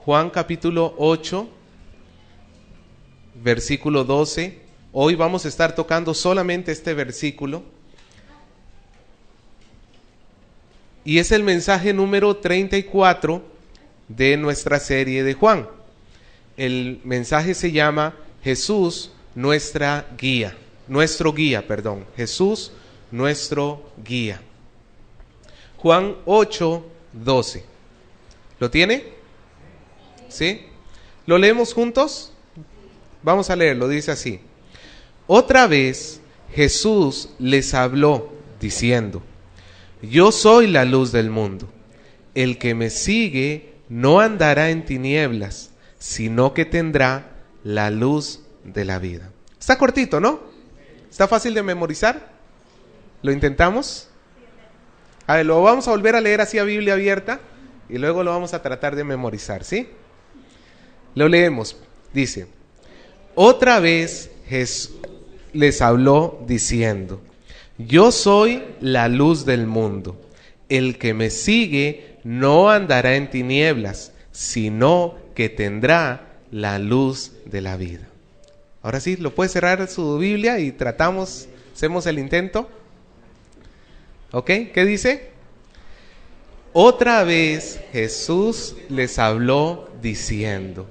Juan capítulo 8, versículo 12. Hoy vamos a estar tocando solamente este versículo. Y es el mensaje número 34 de nuestra serie de Juan. El mensaje se llama Jesús, nuestro guía. Jesús, nuestro guía. Juan 8, 12. ¿Lo tiene? ¿Sí? ¿Lo leemos juntos? Vamos a leerlo, dice así. Otra vez Jesús les habló diciendo: Yo soy la luz del mundo. El que me sigue no andará en tinieblas, sino que tendrá la luz de la vida. Está cortito, ¿no? ¿Está fácil de memorizar? ¿Lo intentamos? A ver, lo vamos a volver a leer así a Biblia abierta y luego lo vamos a tratar de memorizar, ¿sí? Lo leemos. Dice: Otra vez Jesús les habló diciendo: Yo soy la luz del mundo. El que me sigue no andará en tinieblas, sino que tendrá la luz de la vida. Ahora sí, ¿lo puede cerrar su Biblia y hacemos el intento? ¿Ok? ¿Qué dice? Otra vez Jesús les habló diciendo: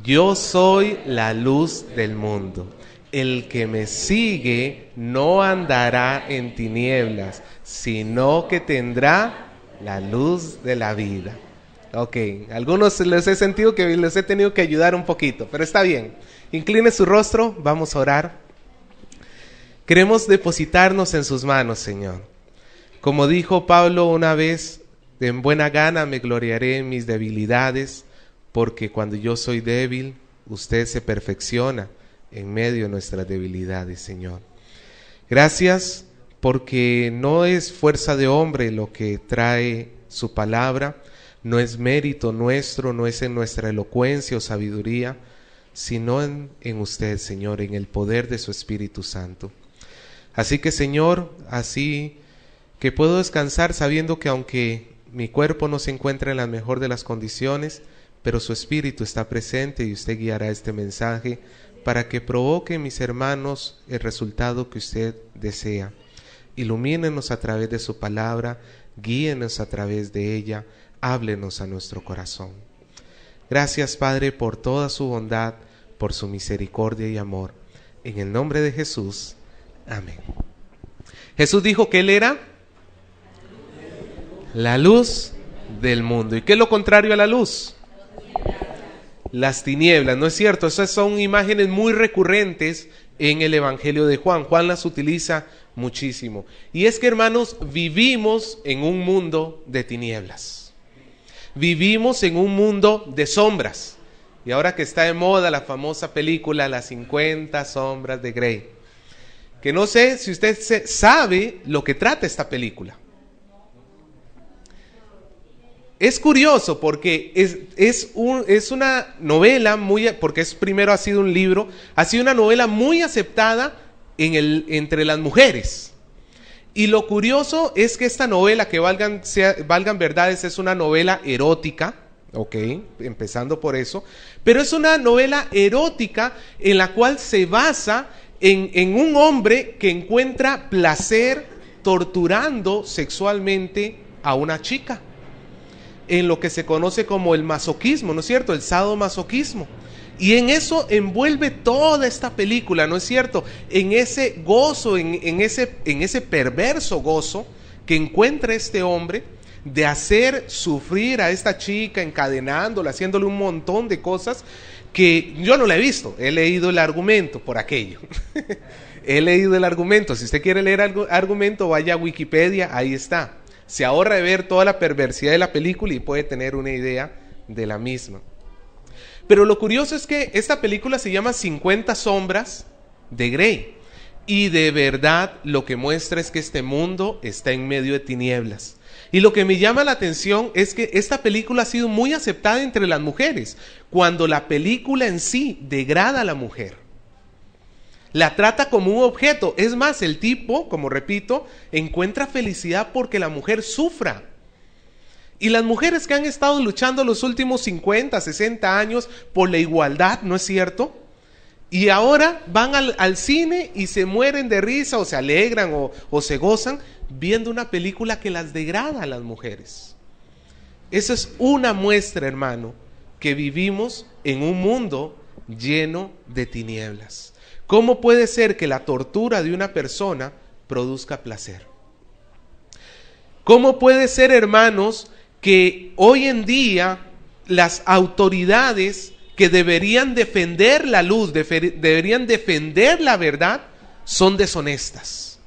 Yo soy la luz del mundo. El que me sigue no andará en tinieblas, sino que tendrá la luz de la vida. Ok, algunos les he sentido que les he tenido que ayudar un poquito, pero está bien. Incline su rostro, vamos a orar. Queremos depositarnos en sus manos, Señor. Como dijo Pablo una vez, en buena gana me gloriaré en mis debilidades, porque cuando yo soy débil, usted se perfecciona en medio de nuestras debilidades, Señor. Gracias porque no es fuerza de hombre lo que trae su palabra, no es mérito nuestro, no es en nuestra elocuencia o sabiduría, sino en usted, Señor, en el poder de su Espíritu Santo. Así que, Señor, así que puedo descansar sabiendo que aunque mi cuerpo no se encuentra en la mejor de las condiciones, pero su Espíritu está presente y usted guiará este mensaje para que provoque en mis hermanos el resultado que usted desea. Ilumínenos a través de su palabra, guíenos a través de ella, háblenos a nuestro corazón. Gracias, Padre, por toda su bondad, por su misericordia y amor. En el nombre de Jesús, amén. Jesús dijo que Él era la luz del mundo. ¿Y qué es lo contrario a la luz? Las tinieblas, ¿no es cierto? Esas son imágenes muy recurrentes en el Evangelio de Juan. Juan las utiliza muchísimo. Y es que, hermanos, vivimos en un mundo de tinieblas. Vivimos en un mundo de sombras. Y ahora que está de moda la famosa película Las 50 sombras de Grey, que no sé si usted sabe lo que trata esta película. Es curioso porque es una novela porque primero ha sido un libro, ha sido una novela muy aceptada entre las mujeres. Y lo curioso es que esta novela, que valgan verdades, es una novela erótica, ok, empezando por eso, pero es una novela erótica en la cual se basa en un hombre que encuentra placer torturando sexualmente a una chica, en lo que se conoce como el masoquismo, ¿no es cierto? El sadomasoquismo. Y en eso envuelve toda esta película, ¿no es cierto? En ese gozo, en ese perverso gozo que encuentra este hombre de hacer sufrir a esta chica, encadenándola, haciéndole un montón de cosas que yo no la he visto. He leído el argumento por aquello. He leído el argumento. Si usted quiere leer argumento, vaya a Wikipedia, ahí está. Se ahorra de ver toda la perversidad de la película y puede tener una idea de la misma. Pero lo curioso es que esta película se llama 50 sombras de Grey. Y de verdad lo que muestra es que este mundo está en medio de tinieblas. Y lo que me llama la atención es que esta película ha sido muy aceptada entre las mujeres, cuando la película en sí degrada a la mujer. La trata como un objeto. Es más, el tipo, como repito, encuentra felicidad porque la mujer sufra. Y las mujeres que han estado luchando los últimos 50, 60 años por la igualdad, ¿no es cierto? Y ahora van al cine y se mueren de risa o se alegran o se gozan viendo una película que las degrada a las mujeres. Esa es una muestra, hermano, que vivimos en un mundo lleno de tinieblas. ¿Cómo puede ser que la tortura de una persona produzca placer? ¿Cómo puede ser, hermanos, que hoy en día las autoridades que deberían defender la luz, deberían defender la verdad, son deshonestas?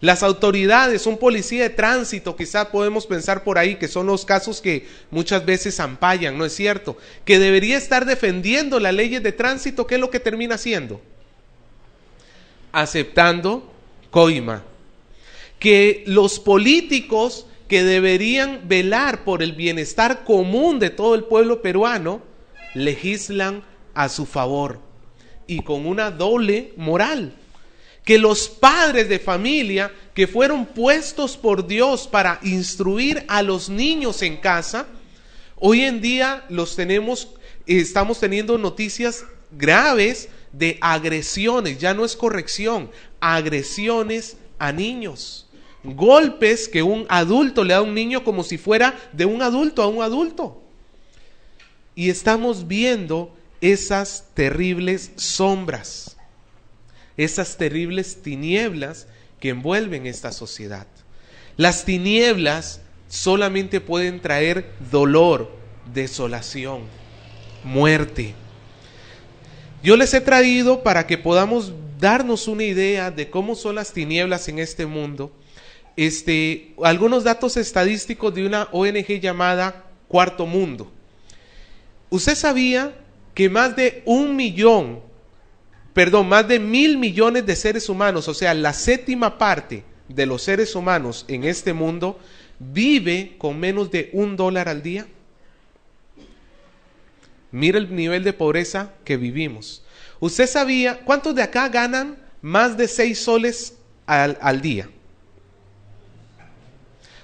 Las autoridades, un policía de tránsito, quizá podemos pensar por ahí que son los casos que muchas veces ampallan, ¿no es cierto? Que debería estar defendiendo las leyes de tránsito, ¿qué es lo que termina haciendo? Aceptando coima. Que los políticos que deberían velar por el bienestar común de todo el pueblo peruano, legislan a su favor y con una doble moral. Que los padres de familia que fueron puestos por Dios para instruir a los niños en casa, hoy en día estamos teniendo noticias graves de agresiones, ya no es corrección, agresiones a niños. Golpes que un adulto le da a un niño como si fuera de un adulto a un adulto. Y estamos viendo esas terribles sombras, esas terribles tinieblas que envuelven esta sociedad. Las tinieblas solamente pueden traer dolor, desolación, muerte. Yo les he traído para que podamos darnos una idea de cómo son las tinieblas en este mundo. Algunos datos estadísticos de una ONG llamada Cuarto Mundo. ¿Usted sabía que más de 1.000 millones de seres humanos, o sea, la séptima parte de los seres humanos en este mundo, vive con menos de $1 al día? Mira el nivel de pobreza que vivimos. ¿Usted sabía cuántos de acá ganan más de 6 soles al día?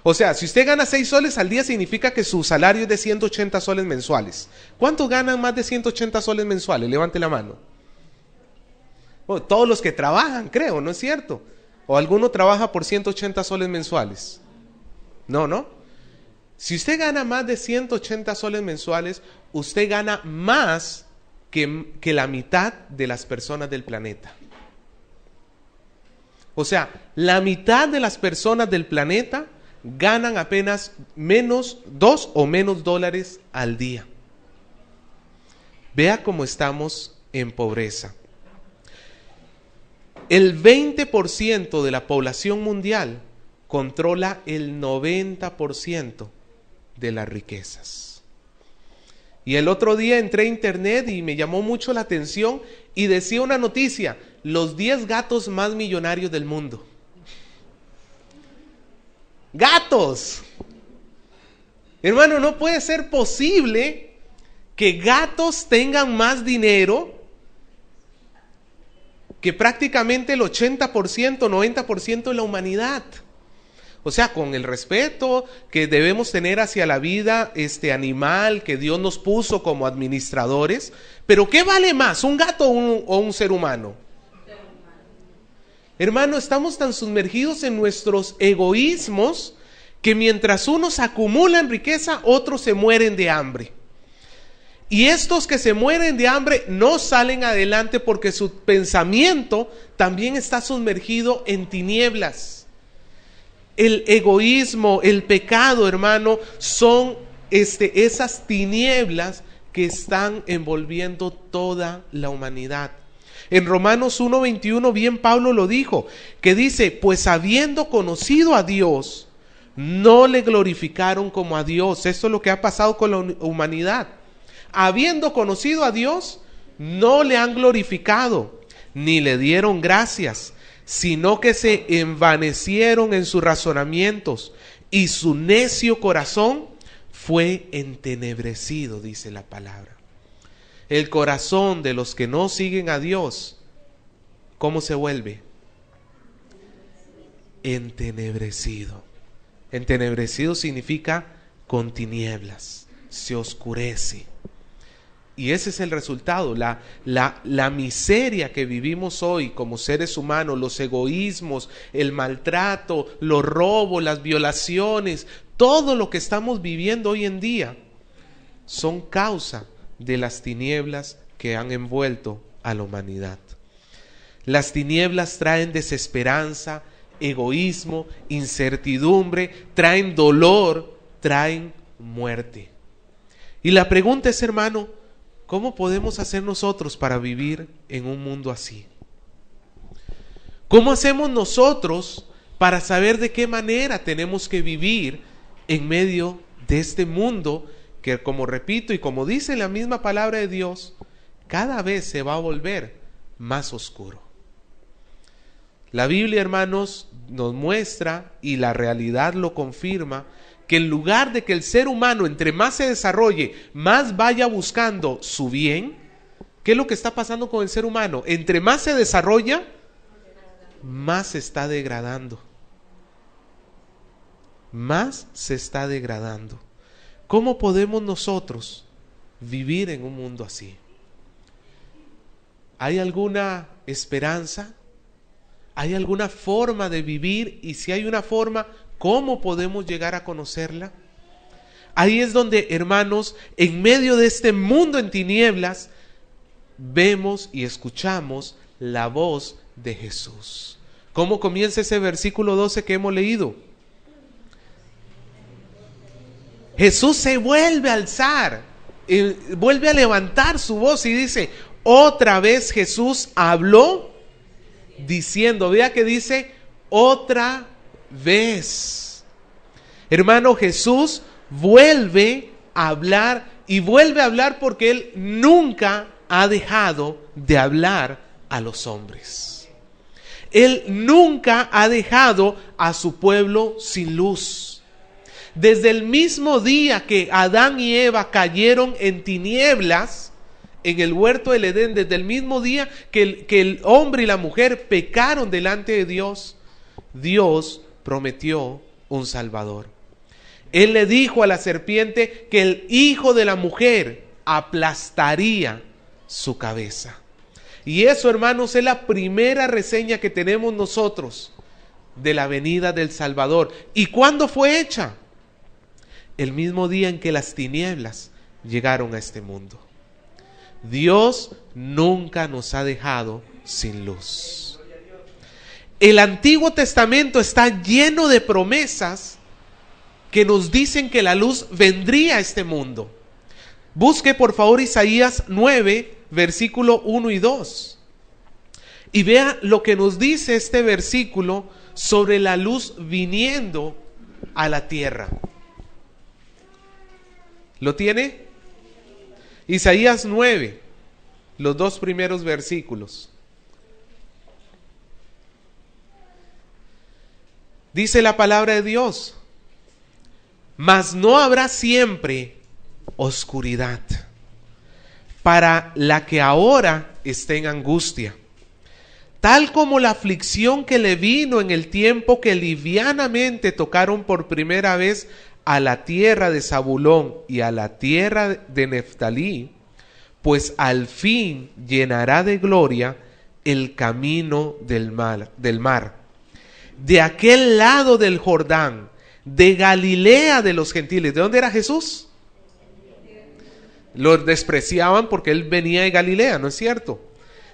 O sea, si usted gana 6 soles al día, significa que su salario es de 180 soles mensuales. ¿Cuántos ganan más de 180 soles mensuales? Levante la mano. Bueno, todos los que trabajan, creo, ¿no es cierto? ¿O alguno trabaja por 180 soles mensuales? No. Si usted gana más de 180 soles mensuales, usted gana más que la mitad de las personas del planeta. O sea, la mitad de las personas del planeta ganan apenas $2 o menos al día. Vea cómo estamos en pobreza. El 20% de la población mundial controla el 90% de las riquezas. Y el otro día entré a internet y me llamó mucho la atención y decía una noticia: los 10 gatos más millonarios del mundo. ¡Gatos! Hermano, no puede ser posible que gatos tengan más dinero que prácticamente el 80%, 90% de la humanidad. O sea, con el respeto que debemos tener hacia la vida animal que Dios nos puso como administradores, pero ¿qué vale más, un gato o un ser humano? Hermano, estamos tan sumergidos en nuestros egoísmos que mientras unos acumulan riqueza, otros se mueren de hambre. Y estos que se mueren de hambre no salen adelante porque su pensamiento también está sumergido en tinieblas. El egoísmo, el pecado, hermano, son esas tinieblas que están envolviendo toda la humanidad. En Romanos 1:21 bien Pablo lo dijo, que dice: pues habiendo conocido a Dios, no le glorificaron como a Dios. Esto es lo que ha pasado con la humanidad. Habiendo conocido a Dios, no le han glorificado, ni le dieron gracias, sino que se envanecieron en sus razonamientos, y su necio corazón fue entenebrecido, dice la palabra. El corazón de los que no siguen a Dios, ¿cómo se vuelve? Entenebrecido. Entenebrecido significa con tinieblas, se oscurece. Y ese es el resultado, la miseria que vivimos hoy como seres humanos, los egoísmos, el maltrato, los robos, las violaciones, todo lo que estamos viviendo hoy en día son causa de las tinieblas que han envuelto a la humanidad. Las tinieblas traen desesperanza, egoísmo, incertidumbre, traen dolor, traen muerte. Y la pregunta es, hermano, ¿cómo podemos hacer nosotros para vivir en un mundo así? ¿Cómo hacemos nosotros para saber de qué manera tenemos que vivir en medio de este mundo que, como repito y como dice la misma palabra de Dios, cada vez se va a volver más oscuro? La Biblia, hermanos, nos muestra, y la realidad lo confirma, que en lugar de que el ser humano entre más se desarrolle, más vaya buscando su bien, ¿qué es lo que está pasando con el ser humano? Entre más se desarrolla, más se está degradando. Más se está degradando. ¿Cómo podemos nosotros vivir en un mundo así? ¿Hay alguna esperanza? ¿Hay alguna forma de vivir? Y si hay una forma, ¿cómo podemos llegar a conocerla? Ahí es donde, hermanos, en medio de este mundo en tinieblas, vemos y escuchamos la voz de Jesús. ¿Cómo comienza ese versículo 12 que hemos leído? Jesús se vuelve a alzar, vuelve a levantar su voz y dice, otra vez Jesús habló diciendo, vea que dice, otra vez. Hermano, Jesús vuelve a hablar, y vuelve a hablar porque Él nunca ha dejado de hablar a los hombres. Él nunca ha dejado a su pueblo sin luz. Desde el mismo día que Adán y Eva cayeron en tinieblas en el huerto del Edén, desde el mismo día que el hombre y la mujer pecaron delante de Dios, Dios prometió un Salvador. Él le dijo a la serpiente que el hijo de la mujer aplastaría su cabeza. Y eso, hermanos, es la primera reseña que tenemos nosotros de la venida del Salvador. ¿Y cuándo fue hecha? El mismo día en que las tinieblas llegaron a este mundo. Dios nunca nos ha dejado sin luz. El Antiguo Testamento está lleno de promesas que nos dicen que la luz vendría a este mundo. Busque por favor Isaías 9, versículo 1 y 2. Y vea lo que nos dice este versículo sobre la luz viniendo a la tierra. ¿Lo tiene? Isaías 9, los dos primeros versículos. Dice la palabra de Dios, mas no habrá siempre oscuridad para la que ahora está en angustia, tal como la aflicción que le vino en el tiempo que livianamente tocaron por primera vez a la tierra de Zabulón y a la tierra de Neftalí, pues al fin llenará de gloria el camino del mar, de aquel lado del Jordán, de Galilea de los gentiles. ¿De dónde era Jesús? Lo despreciaban porque él venía de Galilea, ¿no es cierto?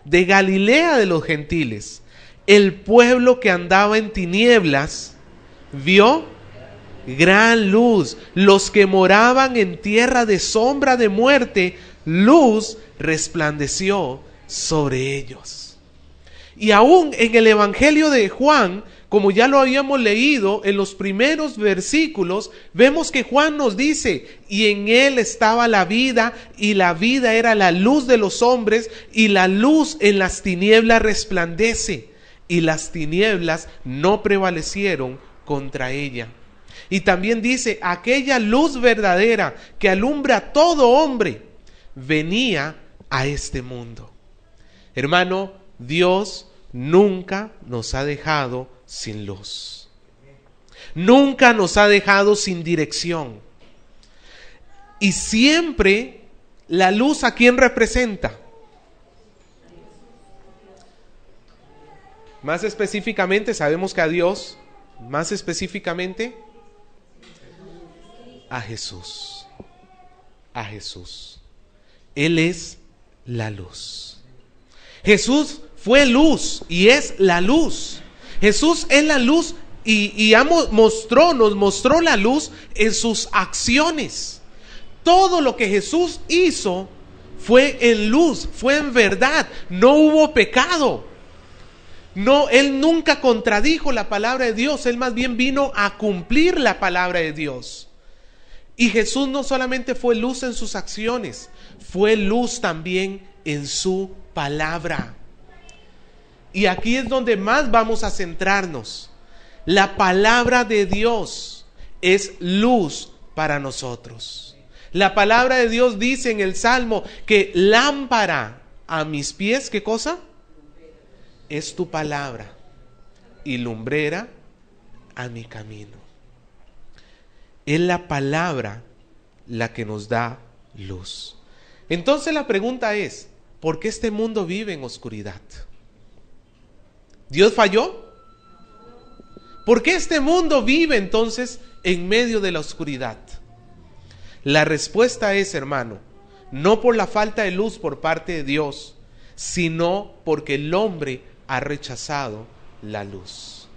De Galilea de los gentiles, el pueblo que andaba en tinieblas vio gran luz. Los que moraban en tierra de sombra de muerte, luz resplandeció sobre ellos. Y aún en el Evangelio de Juan, como ya lo habíamos leído en los primeros versículos, vemos que Juan nos dice, y en él estaba la vida, y la vida era la luz de los hombres, y la luz en las tinieblas resplandece, y las tinieblas no prevalecieron contra ella. Y también dice, aquella luz verdadera que alumbra a todo hombre, venía a este mundo. Hermano, Dios nunca nos ha dejado sin luz. Nunca nos ha dejado sin dirección. Y siempre la luz, ¿a quién representa? Más específicamente, sabemos que a Dios, más específicamente, a Jesús. A Jesús. Él es la luz. Jesús fue luz y es la luz. Jesús es la luz y nos mostró la luz en sus acciones. Todo lo que Jesús hizo fue en luz, fue en verdad. No hubo pecado. No, Él nunca contradijo la palabra de Dios. Él más bien vino a cumplir la palabra de Dios. Y Jesús no solamente fue luz en sus acciones, fue luz también en su palabra. Y aquí es donde más vamos a centrarnos. La palabra de Dios es luz para nosotros. La palabra de Dios dice en el Salmo que lámpara a mis pies, ¿qué cosa? Es tu palabra y lumbrera a mi camino. Es la palabra la que nos da luz. Entonces la pregunta es, ¿por qué este mundo vive en oscuridad? ¿Dios falló? ¿Por qué este mundo vive entonces en medio de la oscuridad? La respuesta es, hermano, no por la falta de luz por parte de Dios, sino porque el hombre ha rechazado la luz.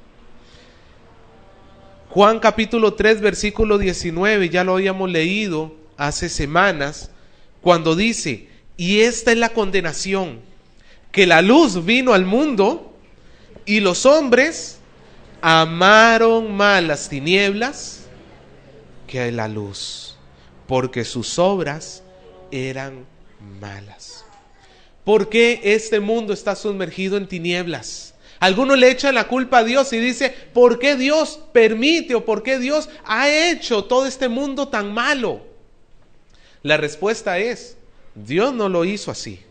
Juan capítulo 3 versículo 19, ya lo habíamos leído hace semanas, cuando dice, y esta es la condenación, que la luz vino al mundo y los hombres amaron más las tinieblas que la luz, porque sus obras eran malas. ¿Por qué este mundo está sumergido en tinieblas? Algunos le echan la culpa a Dios y dice, ¿por qué Dios permite o por qué Dios ha hecho todo este mundo tan malo? La respuesta es, Dios no lo hizo así.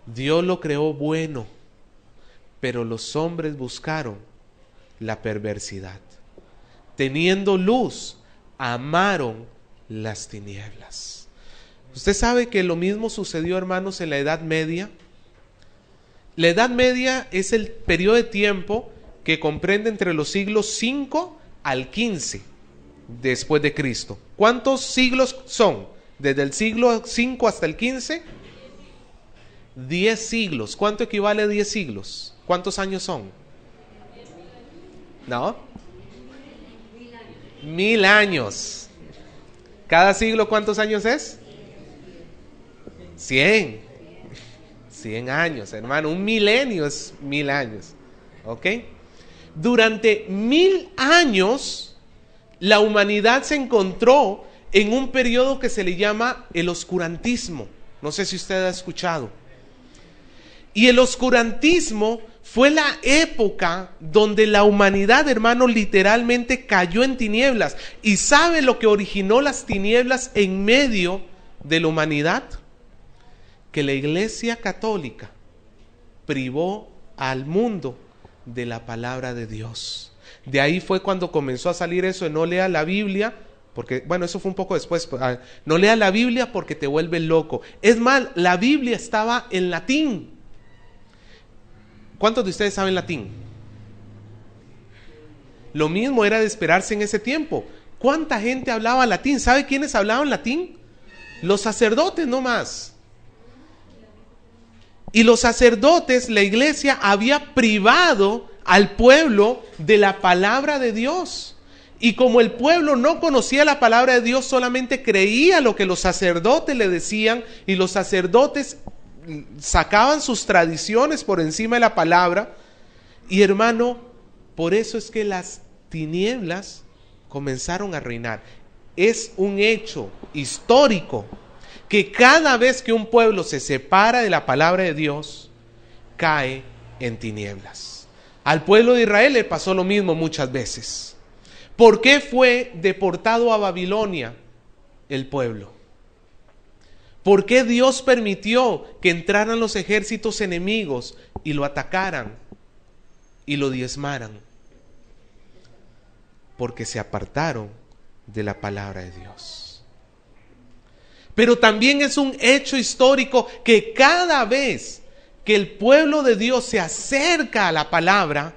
Dios lo creó bueno, pero los hombres buscaron la perversidad. Teniendo luz, amaron las tinieblas. Usted sabe que lo mismo sucedió, hermanos, en la Edad Media. La Edad Media es el periodo de tiempo que comprende entre los siglos 5 al 15 después de Cristo. ¿Cuántos siglos son? Desde el siglo 5 hasta el 15. 10 siglos. ¿Cuánto equivale a 10 siglos? ¿Cuántos años son? ¿No? 1000 años. ¿Cada siglo cuántos años es? 100 años, hermano. Un milenio es 1000 años. ¿Ok? Durante 1000 años, la humanidad se encontró en un periodo que se le llama el oscurantismo. No sé si usted ha escuchado. Y el oscurantismo fue la época donde la humanidad, hermano, literalmente cayó en tinieblas. ¿Y sabe lo que originó las tinieblas en medio de la humanidad? Que la Iglesia Católica privó al mundo de la palabra de Dios. De ahí fue cuando comenzó a salir eso de no lea la Biblia, porque, bueno, eso fue un poco después. No lea la Biblia porque te vuelve loco. Es más, la Biblia estaba en latín. ¿Cuántos de ustedes saben latín? Lo mismo era de esperarse en ese tiempo. ¿Cuánta gente hablaba latín? ¿Sabe quiénes hablaban latín? Los sacerdotes nomás. Y los sacerdotes, la iglesia había privado al pueblo de la palabra de Dios. Y como el pueblo no conocía la palabra de Dios, solamente creía lo que los sacerdotes le decían, y los sacerdotes sacaban sus tradiciones por encima de la palabra. Y hermano, por eso es que las tinieblas comenzaron a reinar. Es un hecho histórico que cada vez que un pueblo se separa de la palabra de Dios, cae en tinieblas. Al pueblo de Israel le pasó lo mismo muchas veces. ¿Por qué fue deportado a Babilonia el pueblo? ¿Por qué Dios permitió que entraran los ejércitos enemigos y lo atacaran y lo diezmaran? Porque se apartaron de la palabra de Dios. Pero también es un hecho histórico que cada vez que el pueblo de Dios se acerca a la palabra,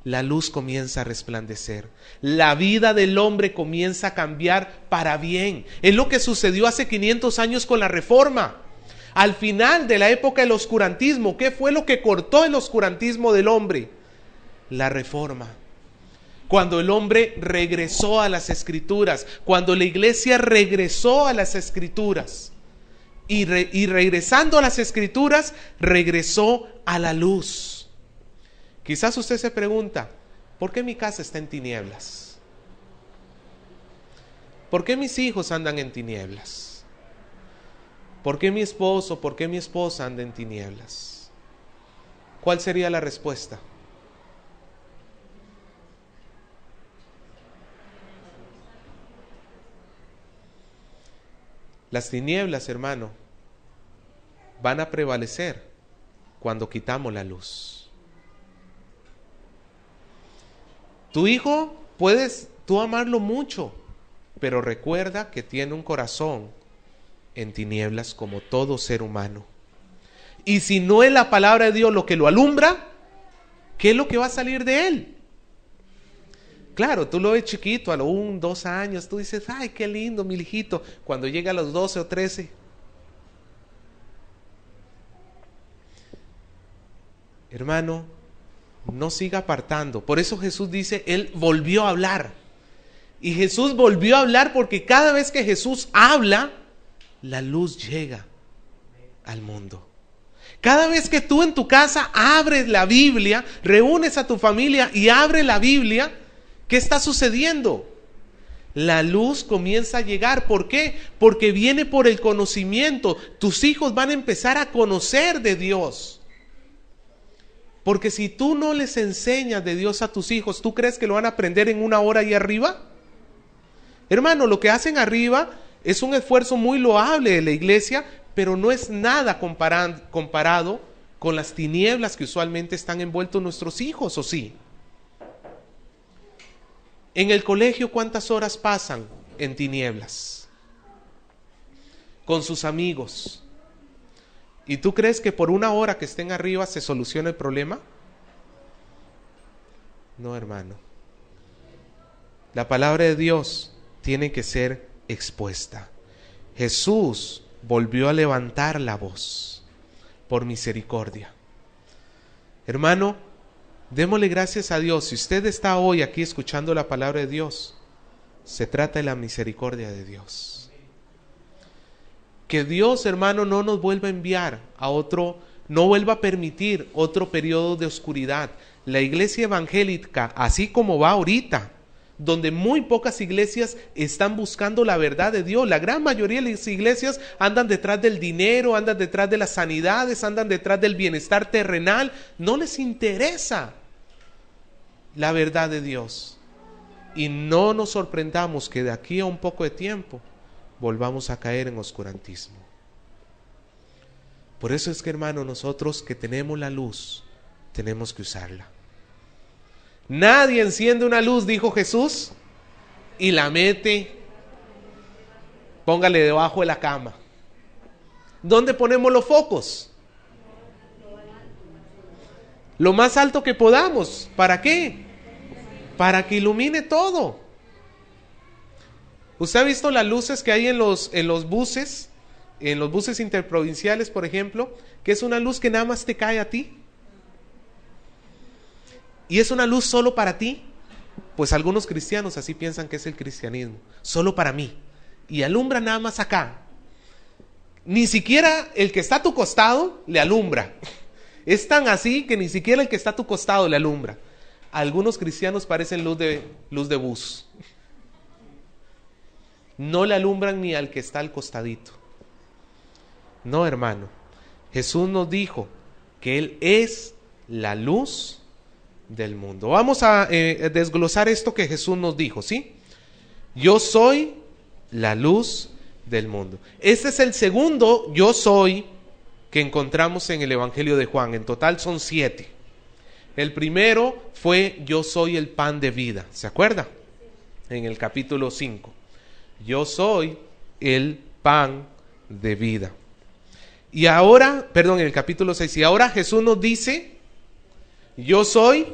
la luz comienza a resplandecer. La vida del hombre comienza a cambiar para bien. Es lo que sucedió hace 500 años con la Reforma. Al final de la época del oscurantismo, ¿qué fue lo que cortó el oscurantismo del hombre? La Reforma. Cuando el hombre regresó a las Escrituras, cuando la iglesia regresó a las Escrituras, y regresando a las Escrituras, regresó a la luz. Quizás usted se pregunta, ¿por qué mi casa está en tinieblas? ¿Por qué mis hijos andan en tinieblas? ¿Por qué mi esposo, por qué mi esposa anda en tinieblas? ¿Cuál sería la respuesta? Las tinieblas, hermano, van a prevalecer cuando quitamos la luz. Tu hijo, puedes tú amarlo mucho, pero recuerda que tiene un corazón en tinieblas como todo ser humano. Y si no es la palabra de Dios lo que lo alumbra, ¿qué es lo que va a salir de él? Claro, tú lo ves chiquito, a los 1, 2 años, tú dices, ay, qué lindo, mi hijito. Cuando llega a los 12 o 13, hermano, no siga apartando. Por eso Jesús dice, Él volvió a hablar. Y Jesús volvió a hablar porque cada vez que Jesús habla, la luz llega al mundo. Cada vez que tú en tu casa abres la Biblia, reúnes a tu familia y abres la Biblia, ¿qué está sucediendo? La luz comienza a llegar. ¿Por qué? Porque viene por el conocimiento. Tus hijos van a empezar a conocer de Dios. Porque si tú no les enseñas de Dios a tus hijos, ¿tú crees que lo van a aprender en 1 hora ahí arriba? Hermano, lo que hacen arriba es un esfuerzo muy loable de la iglesia, pero no es nada comparado con las tinieblas que usualmente están envueltos nuestros hijos, ¿o sí? En el colegio, ¿cuántas horas pasan en tinieblas? Con sus amigos. ¿Y tú crees que por 1 hora que estén arriba se soluciona el problema? No, hermano. La palabra de Dios tiene que ser expuesta. Jesús volvió a levantar la voz por misericordia. Hermano, démosle gracias a Dios. Si usted está hoy aquí escuchando la palabra de Dios, se trata de la misericordia de Dios. Que Dios, hermano, no nos vuelva a enviar a otro, no vuelva a permitir otro periodo de oscuridad. La iglesia evangélica, así como va ahorita, donde muy pocas iglesias están buscando la verdad de Dios. La gran mayoría de las iglesias andan detrás del dinero, andan detrás de las sanidades, andan detrás del bienestar terrenal. No les interesa la verdad de Dios. Y no nos sorprendamos que de aquí a un poco de tiempo volvamos a caer en oscurantismo. Por eso es que, hermano, nosotros que tenemos la luz, tenemos que usarla. Nadie enciende una luz, dijo Jesús, y la mete, póngale debajo de la cama. ¿Dónde ponemos los focos? Lo más alto que podamos. ¿Para qué? Para que ilumine todo. ¿Usted ha visto las luces que hay en los buses? En los buses interprovinciales, por ejemplo, que es una luz que nada más te cae a ti. ¿Y es una luz solo para ti? Pues algunos cristianos así piensan que es el cristianismo. Solo para mí. Y alumbra nada más acá. Ni siquiera el que está a tu costado le alumbra. Es tan así que ni siquiera el que está a tu costado le alumbra. Algunos cristianos parecen luz de bus. No le alumbran ni al que está al costadito. No, hermano. Jesús nos dijo que Él es la luz del mundo. Vamos a desglosar esto que Jesús nos dijo, ¿sí? Yo soy la luz del mundo. Este es el segundo yo soy que encontramos en el Evangelio de Juan. En total son 7. El primero fue yo soy el pan de vida. ¿Se acuerda? En el capítulo 5. yo soy el pan de vida. Y ahora, en el capítulo 6, y ahora Jesús nos dice, yo soy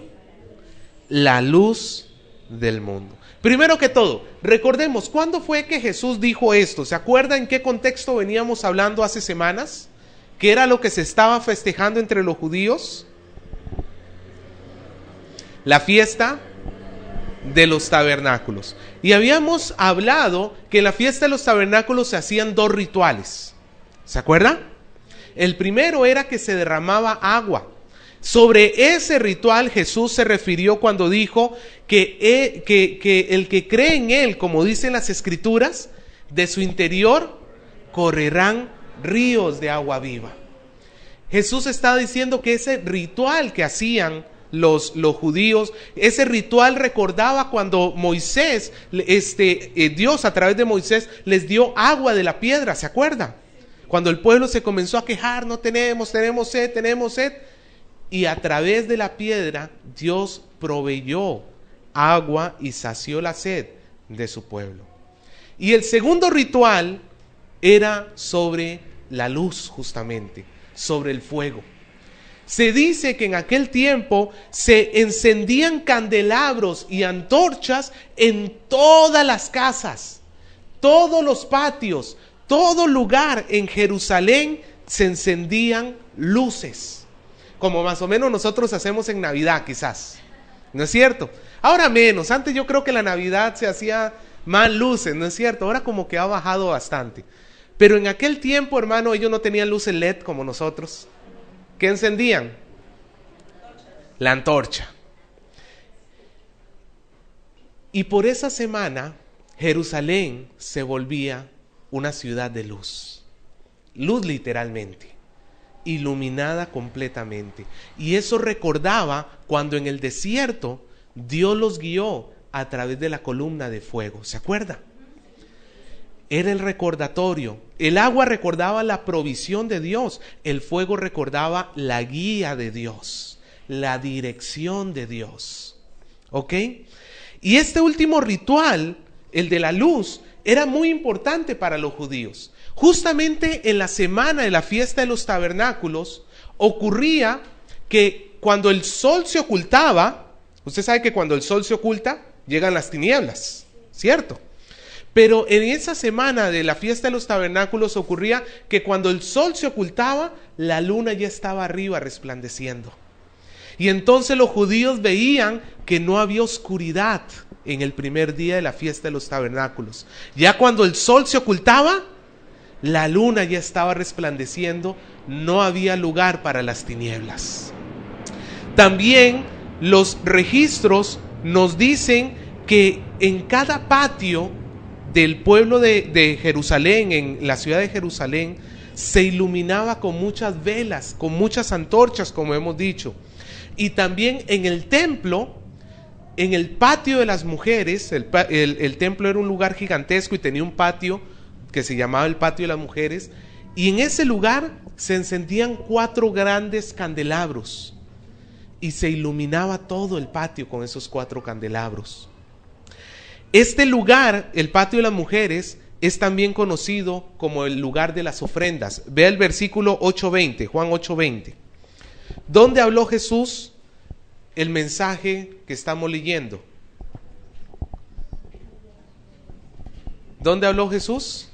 la luz del mundo. Primero que todo, recordemos, ¿cuándo fue que Jesús dijo esto? ¿Se acuerda en qué contexto veníamos hablando hace semanas? ¿Qué era lo que se estaba festejando entre los judíos? La fiesta de los tabernáculos. Y habíamos hablado que en la fiesta de los tabernáculos se hacían dos rituales. ¿Se acuerda? El primero era que se derramaba agua. Sobre ese ritual Jesús se refirió cuando dijo que el que cree en Él, como dicen las Escrituras, de su interior correrán ríos de agua viva. Jesús estaba diciendo que ese ritual que hacían los judíos, ese ritual recordaba cuando Moisés, Dios a través de Moisés les dio agua de la piedra, ¿se acuerda? Cuando el pueblo se comenzó a quejar, no tenemos sed, y a través de la piedra Dios proveyó agua y sació la sed de su pueblo. Y el segundo ritual era sobre la luz, justamente, sobre el fuego. Se dice que en aquel tiempo se encendían candelabros y antorchas en todas las casas, todos los patios, todo lugar en Jerusalén se encendían luces, como más o menos nosotros hacemos en Navidad quizás, ¿no es cierto? Ahora menos, antes yo creo que la Navidad se hacía más luces, ¿no es cierto? Ahora como que ha bajado bastante. Pero en aquel tiempo, hermano, ellos no tenían luces LED como nosotros. ¿Qué encendían? La antorcha. Y por esa semana, Jerusalén se volvía una ciudad de luz. Luz literalmente, iluminada completamente. Y eso recordaba cuando en el desierto Dios los guió a través de la columna de fuego. ¿Se acuerda? Era el recordatorio. El agua recordaba la provisión de Dios. El fuego recordaba la guía de Dios, la dirección de Dios. ¿Ok? Y este último ritual, el de la luz, era muy importante para los judíos. Justamente en la semana de la fiesta de los tabernáculos ocurría que cuando el sol se ocultaba, usted sabe que cuando el sol se oculta, llegan las tinieblas, ¿cierto? Pero en esa semana de la fiesta de los tabernáculos ocurría que cuando el sol se ocultaba, la luna ya estaba arriba resplandeciendo. Y entonces los judíos veían que no había oscuridad en el primer día de la fiesta de los tabernáculos. Ya cuando el sol se ocultaba, la luna ya estaba resplandeciendo, no había lugar para las tinieblas. También los registros nos dicen que en cada patio del pueblo de Jerusalén, en la ciudad de Jerusalén, se iluminaba con muchas velas, con muchas antorchas, como hemos dicho. Y también en el templo, en el patio de las mujeres, el templo era un lugar gigantesco y tenía un patio que se llamaba el patio de las mujeres, y en ese lugar se encendían 4 grandes candelabros y se iluminaba todo el patio con esos 4 candelabros. Este lugar, el patio de las mujeres, es también conocido como el lugar de las ofrendas. Vea el versículo 8:20, Juan 8:20. ¿Dónde habló Jesús el mensaje que estamos leyendo? ¿Dónde habló Jesús?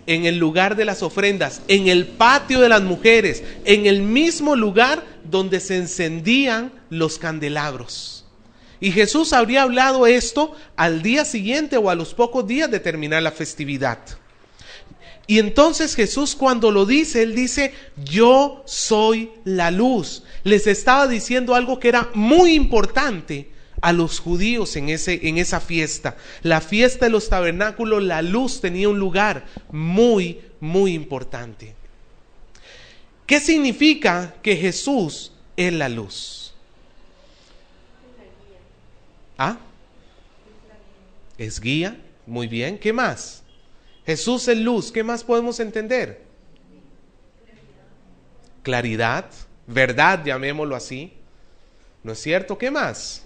En el lugar de las ofrendas, en el patio de las mujeres, en el mismo lugar donde se encendían los candelabros. Y Jesús habría hablado esto al día siguiente o a los pocos días de terminar la festividad. Y entonces Jesús, cuando lo dice, Él dice, yo soy la luz. Les estaba diciendo algo que era muy importante a los judíos en esa fiesta. La fiesta de los tabernáculos, la luz tenía un lugar muy, muy importante. ¿Qué significa que Jesús es la luz? ¿Ah? Es guía, muy bien. ¿Qué más? Jesús es luz, ¿qué más podemos entender? Claridad, verdad, llamémoslo así. ¿No es cierto? ¿Qué más?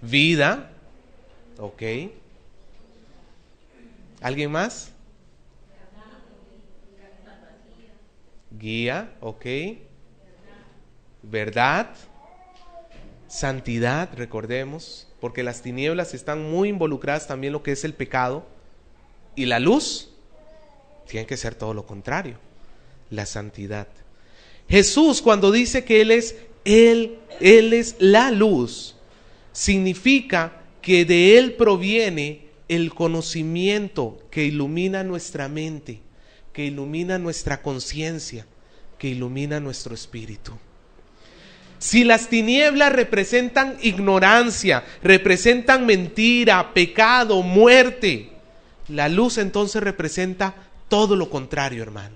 Vida, Ok. ¿Alguien más? Guía, ok. Verdad. Santidad, recordemos, porque las tinieblas están muy involucradas también en lo que es el pecado. Y la luz tiene que ser todo lo contrario, la santidad. Jesús, cuando dice que Él es la luz, significa que de Él proviene el conocimiento que ilumina nuestra mente, que ilumina nuestra conciencia, que ilumina nuestro espíritu. Si las tinieblas representan ignorancia, representan mentira, pecado, muerte, la luz entonces representa todo lo contrario, hermano.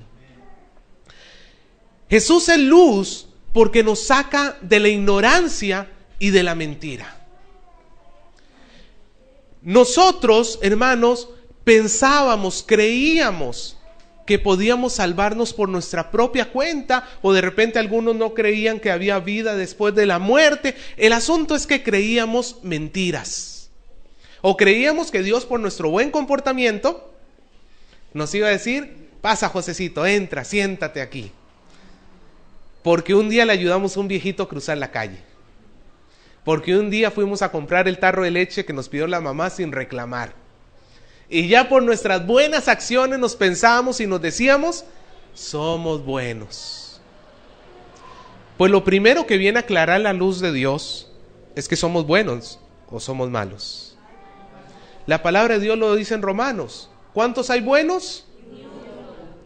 Jesús es luz porque nos saca de la ignorancia y de la mentira. Nosotros, hermanos, pensábamos, creíamos que podíamos salvarnos por nuestra propia cuenta, o de repente algunos no creían que había vida después de la muerte. El asunto es que creíamos mentiras, o creíamos que Dios, por nuestro buen comportamiento, nos iba a decir: pasa, Josecito, entra, siéntate aquí, porque un día le ayudamos a un viejito a cruzar la calle, porque un día fuimos a comprar el tarro de leche que nos pidió la mamá sin reclamar. Y ya por nuestras buenas acciones nos pensábamos y nos decíamos: somos buenos. Pues lo primero que viene a aclarar la luz de Dios es que somos buenos o somos malos. La palabra de Dios lo dice en Romanos. ¿Cuántos hay buenos?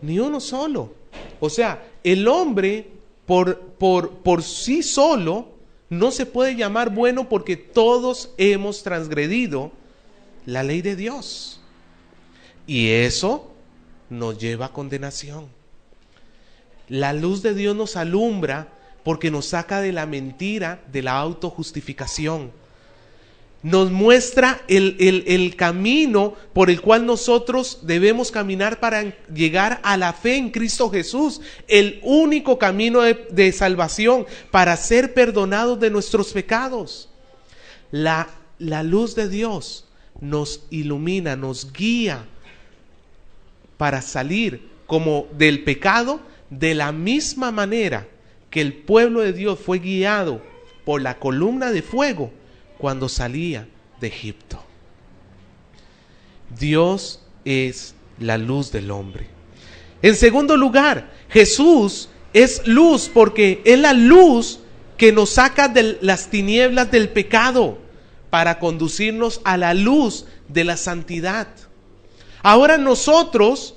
Ni uno solo. O sea, el hombre por sí solo no se puede llamar bueno, porque todos hemos transgredido la ley de Dios. Y eso nos lleva a condenación. La luz de Dios nos alumbra porque nos saca de la mentira, de la autojustificación. Nos muestra el camino por el cual nosotros debemos caminar para llegar a la fe en Cristo Jesús, el único camino de salvación para ser perdonados de nuestros pecados. La luz de Dios nos ilumina, nos guía para salir como del pecado, de la misma manera que el pueblo de Dios fue guiado por la columna de fuego cuando salía de Egipto. Dios es la luz del hombre. En segundo lugar, Jesús es luz porque es la luz que nos saca de las tinieblas del pecado para conducirnos a la luz de la santidad. Ahora nosotros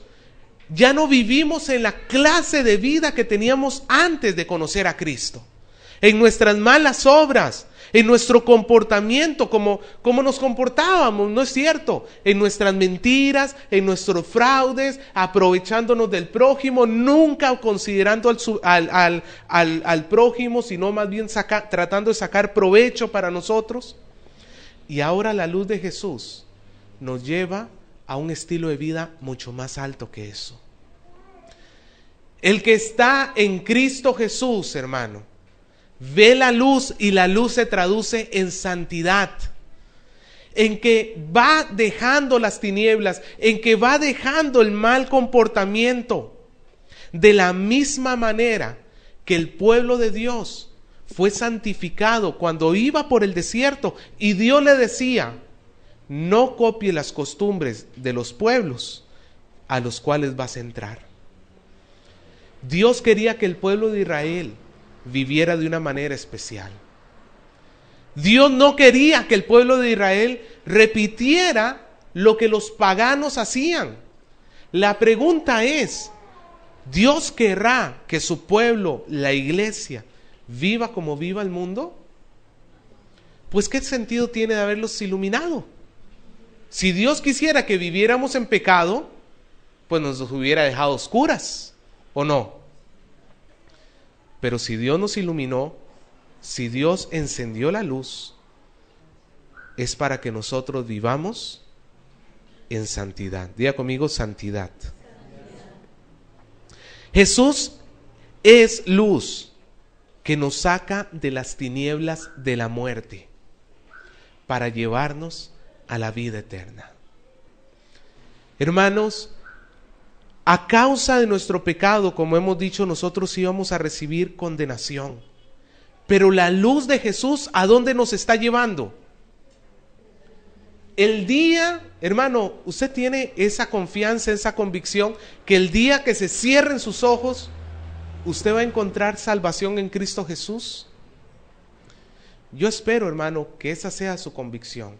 ya no vivimos en la clase de vida que teníamos antes de conocer a Cristo. En nuestras malas obras, en nuestro comportamiento, como nos comportábamos, ¿no es cierto? En nuestras mentiras, en nuestros fraudes, aprovechándonos del prójimo, nunca considerando al prójimo, sino más bien tratando de sacar provecho para nosotros. Y ahora la luz de Jesús nos lleva a un estilo de vida mucho más alto que eso. El que está en Cristo Jesús, hermano, ve la luz, y la luz se traduce en santidad, en que va dejando las tinieblas, en que va dejando el mal comportamiento, de la misma manera que el pueblo de Dios fue santificado cuando iba por el desierto y Dios le decía: no copie las costumbres de los pueblos a los cuales vas a entrar. Dios quería que el pueblo de Israel viviera de una manera especial. Dios no quería que el pueblo de Israel repitiera lo que los paganos hacían. La pregunta es: ¿Dios querrá que su pueblo, la iglesia, viva como viva el mundo? Pues ¿qué sentido tiene de haberlos iluminado? Si Dios quisiera que viviéramos en pecado, pues nos hubiera dejado oscuras, ¿o no? Pero si Dios nos iluminó, si Dios encendió la luz, es para que nosotros vivamos en santidad. Diga conmigo: santidad. Jesús es luz que nos saca de las tinieblas de la muerte para llevarnos a la vida eterna. Hermanos, a causa de nuestro pecado, como hemos dicho, nosotros íbamos a recibir condenación. Pero la luz de Jesús, ¿a dónde nos está llevando? El día, hermano, usted tiene esa confianza, esa convicción, que el día que se cierren sus ojos, usted va a encontrar salvación en Cristo Jesús. Yo espero, hermano, que esa sea su convicción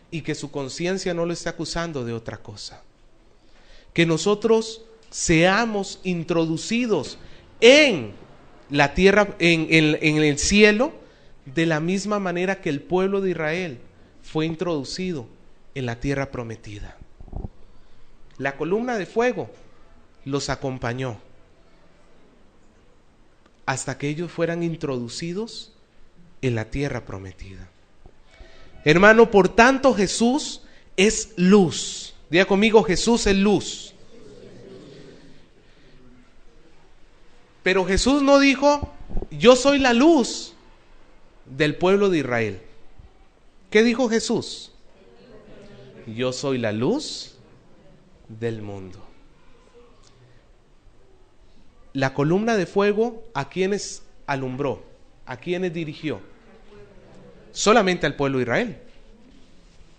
y que su conciencia no lo esté acusando de otra cosa. Que nosotros seamos introducidos en la tierra, en el cielo, de la misma manera que el pueblo de Israel fue introducido en la tierra prometida. La columna de fuego los acompañó hasta que ellos fueran introducidos en la tierra prometida. Hermano, por tanto Jesús es luz. Diga conmigo, Jesús es luz. Pero Jesús no dijo, yo soy la luz del pueblo de Israel. ¿Qué dijo Jesús? Yo soy la luz del mundo. La columna de fuego, ¿a quiénes alumbró? ¿A quiénes dirigió? Solamente al pueblo de Israel.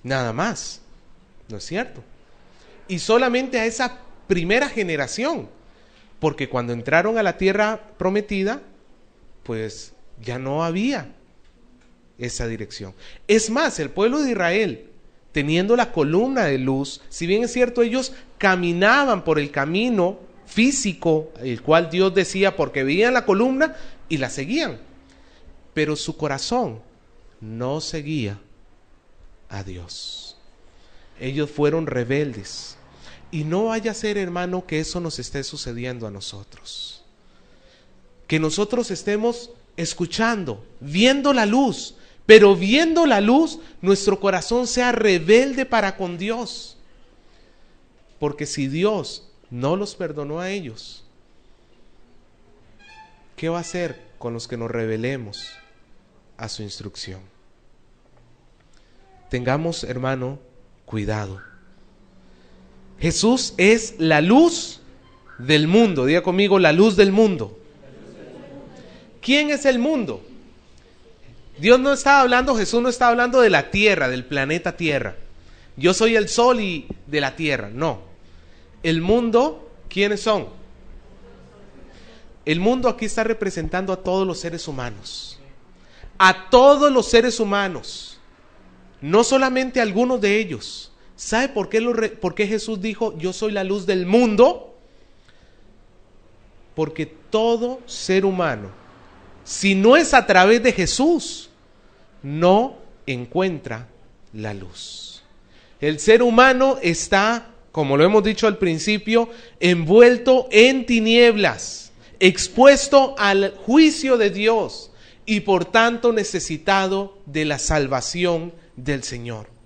Nada más. ¿No es cierto? Y solamente a esa primera generación. Porque cuando entraron a la tierra prometida, pues ya no había esa dirección. Es más, el pueblo de Israel, teniendo la columna de luz, si bien es cierto, ellos caminaban por el camino físico, el cual Dios decía, porque veían la columna y la seguían, pero su corazón no seguía a Dios. Ellos fueron rebeldes. Y no vaya a ser, hermano, que eso nos esté sucediendo a nosotros. Que nosotros estemos escuchando, viendo la luz, pero viendo la luz, nuestro corazón sea rebelde para con Dios. Porque si Dios no los perdonó a ellos, ¿qué va a hacer con los que nos rebelemos a su instrucción? Tengamos, hermano, cuidado. Jesús es la luz del mundo. Diga conmigo, la luz del mundo. ¿Quién es el mundo? Dios no estaba hablando, Jesús no estaba hablando de la tierra, del planeta Tierra. Yo soy el sol y de la tierra. No. El mundo, ¿quiénes son? El mundo aquí está representando a todos los seres humanos. A todos los seres humanos. No solamente a algunos de ellos. ¿Sabe por qué Jesús dijo, yo soy la luz del mundo? Porque todo ser humano, si no es a través de Jesús, no encuentra la luz. El ser humano está, como lo hemos dicho al principio, envuelto en tinieblas, expuesto al juicio de Dios y por tanto necesitado de la salvación del Señor.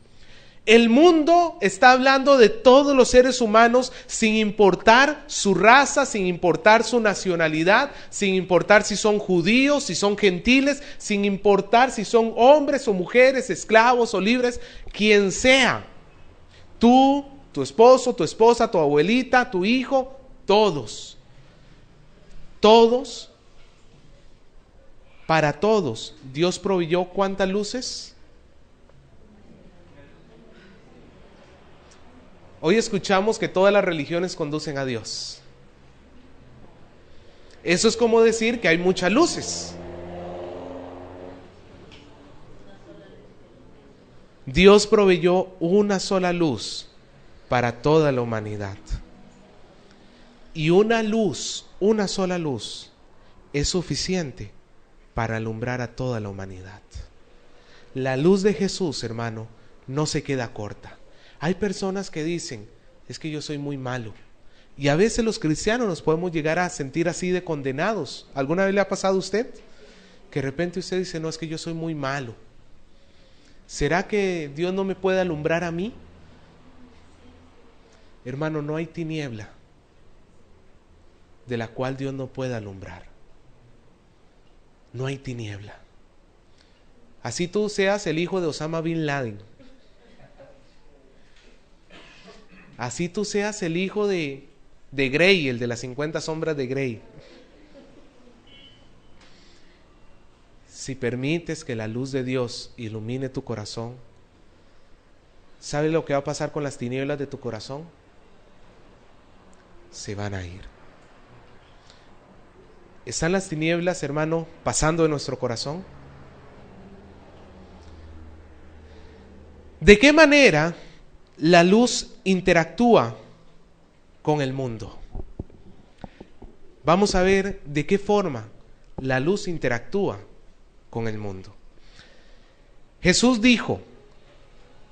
El mundo está hablando de todos los seres humanos sin importar su raza, sin importar su nacionalidad, sin importar si son judíos, si son gentiles, sin importar si son hombres o mujeres, esclavos o libres, quien sea. Tú, tu esposo, tu esposa, tu abuelita, tu hijo, todos. Todos. Para todos, Dios proveyó ¿cuántas luces? Hoy escuchamos que todas las religiones conducen a Dios. Eso es como decir que hay muchas luces. Dios proveyó una sola luz para toda la humanidad. Y una luz, una sola luz, es suficiente para alumbrar a toda la humanidad. La luz de Jesús, hermano, no se queda corta. Hay personas que dicen, es que yo soy muy malo. Y a veces los cristianos nos podemos llegar a sentir así de condenados. ¿Alguna vez le ha pasado a usted? Que de repente usted dice, no, es que yo soy muy malo. ¿Será que Dios no me puede alumbrar a mí? Hermano, no hay tiniebla de la cual Dios no pueda alumbrar. No hay tiniebla. Así tú seas el hijo de Osama Bin Laden. Así tú seas el hijo de Grey, el de las 50 sombras de Grey. Si permites que la luz de Dios ilumine tu corazón, ¿sabes lo que va a pasar con las tinieblas de tu corazón? Se van a ir. ¿Están las tinieblas, hermano, pasando en nuestro corazón? ¿De qué manera la luz interactúa con el mundo? Vamos a ver de qué forma la luz interactúa con el mundo. Jesús dijo: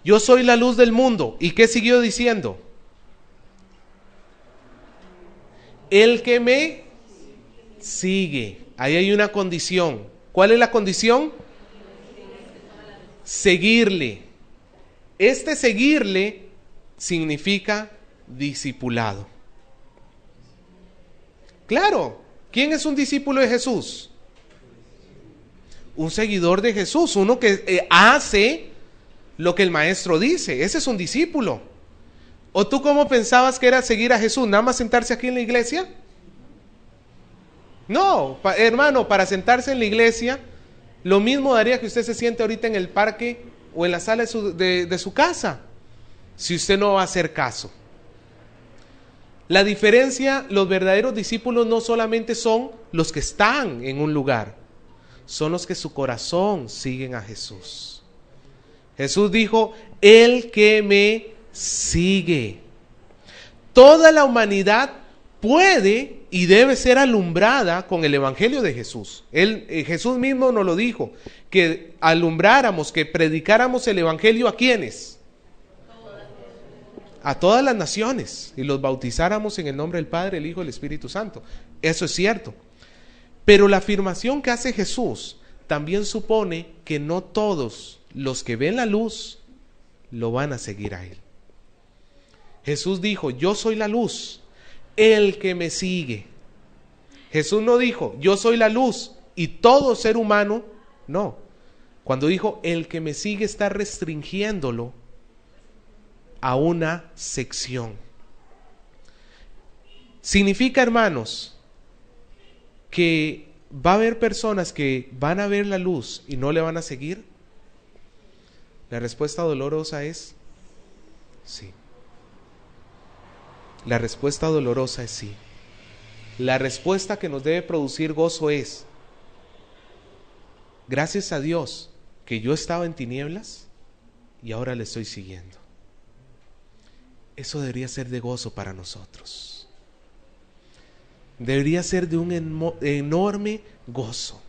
yo soy la luz del mundo. ¿Y qué siguió diciendo? El que me sigue. Ahí hay una condición. ¿Cuál es la condición? Seguirle. Este seguirle significa discipulado. Claro, ¿quién es un discípulo de Jesús? Un seguidor de Jesús, uno que hace lo que el maestro dice. Ese es un discípulo. ¿O tú cómo pensabas que era seguir a Jesús? ¿Nada más sentarse aquí en la iglesia? No, hermano, para sentarse en la iglesia, lo mismo daría que usted se siente ahorita en el parque o en la sala de su casa, si usted no va a hacer caso. La diferencia, los verdaderos discípulos no solamente son los que están en un lugar, son los que su corazón siguen a Jesús. Jesús dijo: el que me sigue. Toda la humanidad puede y debe ser alumbrada con el evangelio de Jesús. Jesús mismo nos lo dijo, que alumbráramos, que predicáramos el evangelio ¿a quiénes? A todas las naciones, y los bautizáramos en el nombre del Padre, el Hijo y el Espíritu Santo. Eso es cierto. Pero la afirmación que hace Jesús también supone que no todos los que ven la luz lo van a seguir a Él. Jesús dijo: yo soy la luz, el que me sigue. Jesús no dijo: yo soy la luz y todo ser humano. No. Cuando dijo el que me sigue, está restringiéndolo a una sección. Significa, hermanos, que va a haber personas que van a ver la luz y no le van a seguir. La respuesta dolorosa es sí. La respuesta dolorosa es sí. La respuesta que nos debe producir gozo es: gracias a Dios que yo estaba en tinieblas y ahora le estoy siguiendo. Eso debería ser de gozo para nosotros. Debería ser de un enorme gozo.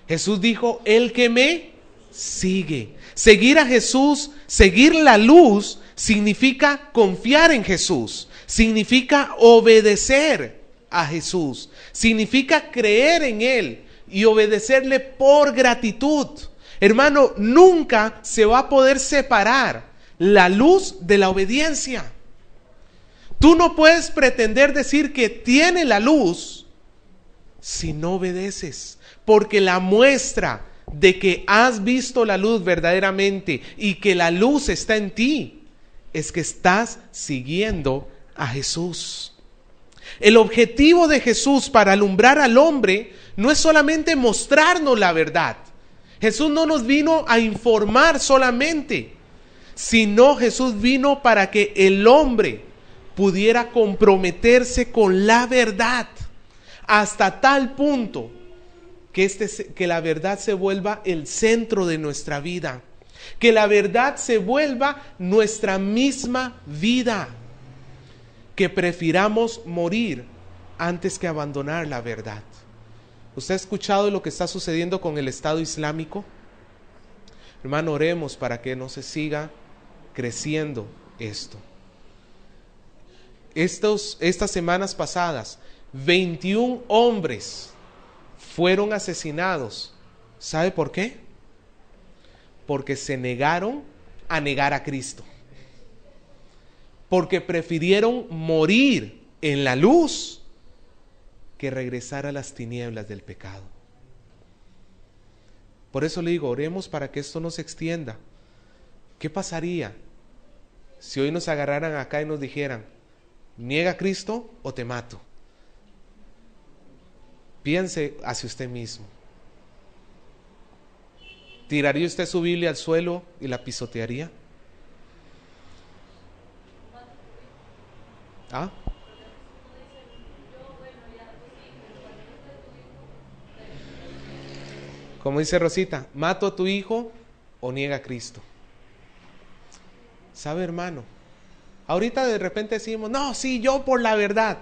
Jesús dijo: el que me sigue. Seguir a Jesús, seguir la luz, significa confiar en Jesús, significa obedecer a Jesús, significa creer en Él y obedecerle por gratitud. Hermano, nunca se va a poder separar la luz de la obediencia. Tú no puedes pretender decir que tiene la luz si no obedeces, porque la muestra de que has visto la luz verdaderamente y que la luz está en ti es que estás siguiendo a Jesús. El objetivo de Jesús para alumbrar al hombre no es solamente mostrarnos la verdad. Jesús no nos vino a informar solamente, sino Jesús vino para que el hombre pudiera comprometerse con la verdad hasta tal punto que la verdad se vuelva el centro de nuestra vida, que la verdad se vuelva nuestra misma vida, que prefiramos morir antes que abandonar la verdad. ¿Usted ha escuchado lo que está sucediendo con el Estado Islámico? Hermano, oremos para que no se siga creciendo esto. Estas semanas pasadas, 21 hombres fueron asesinados. ¿Sabe por qué? Porque se negaron a negar a Cristo. Porque prefirieron morir en la luz que regresar a las tinieblas del pecado. Por eso le digo, oremos para que esto no se extienda. ¿Qué pasaría Si hoy nos agarraran acá y nos dijeran, niega a Cristo o te mato, piense hacia usted mismo. ¿Tiraría usted su Biblia al suelo y la pisotearía? ¿Ah? Como dice Rosita, ¿mato a tu hijo o niega a Cristo? ¿Sabe, hermano? Ahorita de repente decimos, no, sí, yo por la verdad.